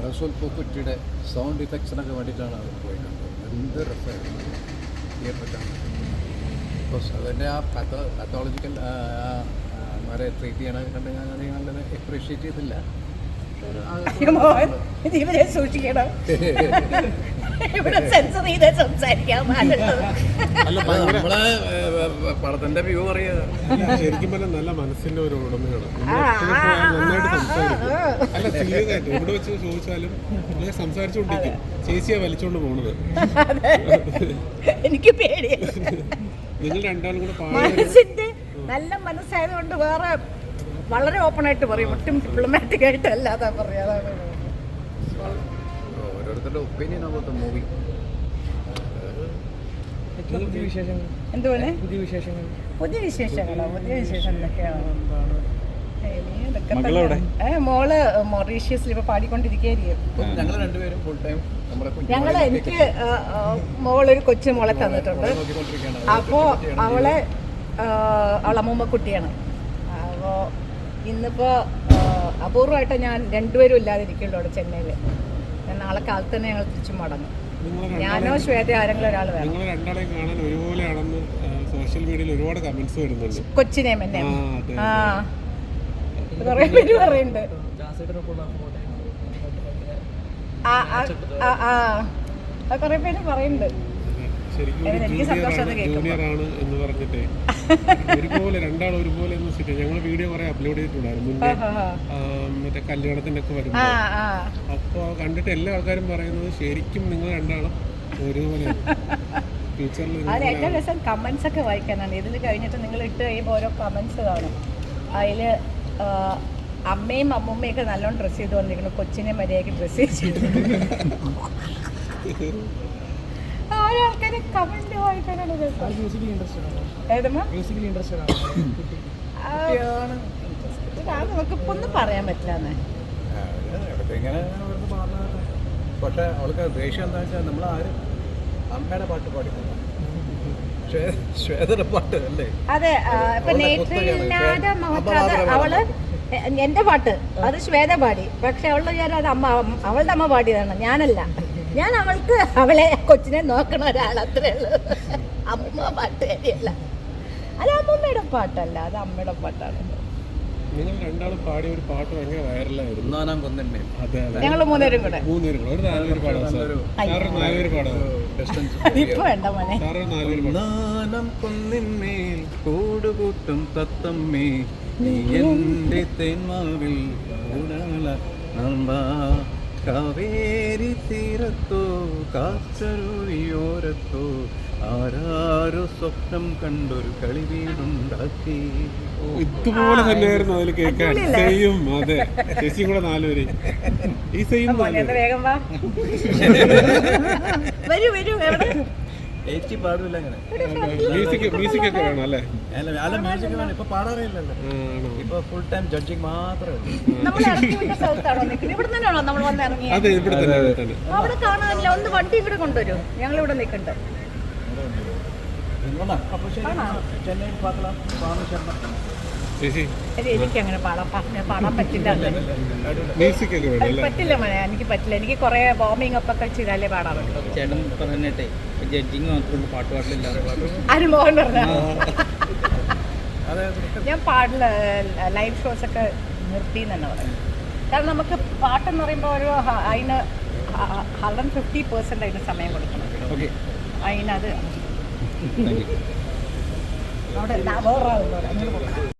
റസൂൽ പൂക്കുറ്റിയുടെ സൗണ്ട് ഇഫക്ട്സിനൊക്കെ വേണ്ടിയിട്ടാണ് അവർ പോയി കണ്ടത്. എന്ത് രസമായിരുന്നു തിയേറ്ററിലാണ്. ബിക്കോസ് അതിൻ്റെ ആ പാത്തോളജിക്കൽ അവരെ ട്രീറ്റ് ചെയ്യണത് കണ്ട് ഞാൻ അധികം നല്ലത് അപ്രീഷിയേറ്റ് ചെയ്തില്ല. ഇവരെ സൂക്ഷിക്കണം, ഇവിടെ സെൻസർ ചെയ്ത് സംസാരിക്കാൻ നമ്മളെ പടത്തിന്റെ വ്യൂ പറയുക. ശരിക്കും പറഞ്ഞാൽ നല്ല മനസ്സിന്റെ ഒരു ഉടമയാണ്. നന്നായിട്ട് സംസാരിക്കും. അല്ല സീരിയസായിട്ട് എവിടെ വെച്ച് ചോദിച്ചാലും സംസാരിച്ചുകൊണ്ടിരിക്കും. ചേച്ചിയാ വലിച്ചോണ്ട് പോണത്. എനിക്ക് പേടിയാണ്. നിങ്ങൾ രണ്ടാളും കൂടെ മനസ്സിന്റെ നല്ല മനസ്സായതുകൊണ്ട് വേറെ വളരെ ഓപ്പണായിട്ട് പറയും, ഒട്ടും ഡിപ്ലോമാറ്റിക് ആയിട്ട് അല്ലാതെ പറയാതെ. ഓരോരുത്തരുടെ ഒപ്പീനിയൻ അബൌട്ട് ദ മൂവി. എന്തുപോലെ പുതിയ വിശേഷങ്ങളോ? പുതിയ വിശേഷം എന്തൊക്കെയാണ്? മോള് മൊറീഷ്യസിൽ ഇപ്പൊ പാടിക്കൊണ്ടിരിക്കുകയായിരിക്കും. ഞങ്ങൾ രണ്ടുപേരും ഫുൾ ടൈം എനിക്ക് മോളൊരു കൊച്ചു മോളെ തന്നിട്ടുണ്ട്. അപ്പോ അവളെ അമ്മൂമ്മ കുട്ടിയാണ്. അപ്പോൾ ഇന്നിപ്പോ അപൂർവമായിട്ട് ഞാൻ രണ്ടുപേരും ഇല്ലാതിരിക്കുള്ളൂ അവിടെ ചെന്നൈയിൽ. നാളെ കാലത്ത് തന്നെ ഞങ്ങൾ തിരിച്ചു മടങ്ങും. ഞാനോ ശ്വേത ആരെങ്കിലും ഒരാൾ വേണം. രണ്ടാളെയും കാണാൻ ഒരുപോലെയാണെന്ന് സോഷ്യൽ മീഡിയയിൽ ഒരുപാട് കമന്റ്സ് വരുന്നുണ്ട്. കൊച്ചിനെയും എന്നെ കുറെ പേര് പറയുന്നുണ്ട്. കുറെ പേര് പറയുന്നുണ്ട്. ജൂനിയർ ആണ് എന്ന് പറഞ്ഞിട്ട് ഒരുപോലെ രണ്ടാളും ഒരുപോലെ ഞങ്ങൾ വീഡിയോ കുറെ അപ്ലോഡ് ചെയ്തിട്ടുണ്ടായിരുന്നു മുന്നേ, മറ്റേ കല്യാണത്തിന്റെ ഒക്കെ വരുമ്പോൾ. അപ്പൊ കണ്ടിട്ട് എല്ലാ ആൾക്കാരും പറയുന്നത് ശരിക്കും നിങ്ങൾ രണ്ടാളും ഒരുപോലെ. ഏറ്റവും രസം കമന്റ്സ് ഒക്കെ വായിക്കാനാണ്. ഇതിൽ കഴിഞ്ഞിട്ട് നിങ്ങൾ ഇട്ട് കഴിയുമ്പോൾ ഓരോ കമന്റ്സ് കാണും. അതില് അമ്മയും അമ്മൂമ്മയൊക്കെ നല്ലോണം ഡ്രസ്സ് ചെയ്ത് വന്നിരിക്കുന്നു, കൊച്ചിനെ മര്യാദയ്ക്ക് ഡ്രസ്സ് ചെയ്തിട്ടുണ്ട്. ഓരോ ആൾക്കാര് കമന്റ് വായിക്കാനാണ് നമുക്കിപ്പോ ഒന്നും പറയാൻ പറ്റില്ല. പക്ഷെ അവൾക്ക് ദേഷ്യം എന്താ വെച്ചാൽ നമ്മളാരും അമ്മയുടെ പാട്ട് പാടില്ല, ശ്വേതയുടെ പാട്ട് അല്ലേ? അതെ, ഇപ്പൊ നേത്രമില്ലാതെ അവള് എന്റെ പാട്ട് അത് ശ്വേത പാടി. പക്ഷെ അവളുടെ വിചാരം അത് അവളുടെ അമ്മ പാടിയതാണ്, ഞാനല്ല. ഞാൻ അവളെ കൊച്ചിനെ നോക്കണ ഒരാൾ, അത്രേ ഉള്ളൂ. അമ്മ പാട്ട് കാര്യമല്ല, അത് അമ്മമ്മയുടെ പാട്ടല്ല, അത് അമ്മയുടെ പാട്ടാണ്. നിങ്ങൾ രണ്ടാളും പാടിയ ഒരു പാട്ട് ഭയങ്കര വൈറലായിരുന്നു. ഞങ്ങൾ മൂന്നുപേരും കൂടെ ഇപ്പൊ വേണ്ട മോനെ. കൂടുകൂട്ടും തത്തമ്മേ നീ എന്റെ തേന്മാവിൽ കാവേരി തീരത്തോ കാച്ചരൂരിയോരത്തോ ആരാരോ സ്വപ്നം കണ്ടൊരു കളി വീടുണ്ടാക്കി. ഇതുപോലെ തന്നെയായിരുന്നു അതിൽ കേൾക്കാൻ. സെയും അതെ, ചേച്ചിയും കൂടെ നാലുപേര് ഈ സെയും വേഗം വാ. വരൂ വരൂ. എവിടെ പാടില്ല അങ്ങനെ. മ്യൂസിക് ഒക്കെ വേണം അല്ലേ? അല്ല മ്യൂസിക് വേണം. ഇപ്പൊ പാടാറില്ലല്ലോ, ഇപ്പൊ ഫുൾ ടൈം ജഡ്ജിങ് മാത്രമേ ഉള്ളൂ. അതെ, ഇവിടെ തന്നെ. അവിടെ കാണാനില്ല, ഒന്ന് വണ്ടി ഇവിടെ കൊണ്ടുവരും. ഞങ്ങൾ ഇവിടെ നിൽക്കണ്ട. എനിക്ക് അങ്ങനെ പാടാൻ പറ്റില്ല. പറ്റില്ല മോനെ, എനിക്ക് പറ്റില്ല. എനിക്ക് കുറെ വാർമിംഗ് അപ്പ് ഒക്കെ ചെയ്താലേ പാടാൻ പറ്റും. ചേട്ടൻ പറഞ്ഞിട്ടേ ജഡ്ജിങ് മാത്രമേ പാട്ട് പാടില്ല. ആരും മോഹൻ പറഞ്ഞ ഞാൻ പാടില്ല. ലൈവ് ഷോസ് ഒക്കെ നിർത്തി തന്നെ പറയും. കാരണം നമുക്ക് പാട്ടെന്ന് പറയുമ്പോൾ ഒരു അതിന് 150% അതിന് സമയം കൊടുക്കണം. അതിനത് അവിടെ വേറെ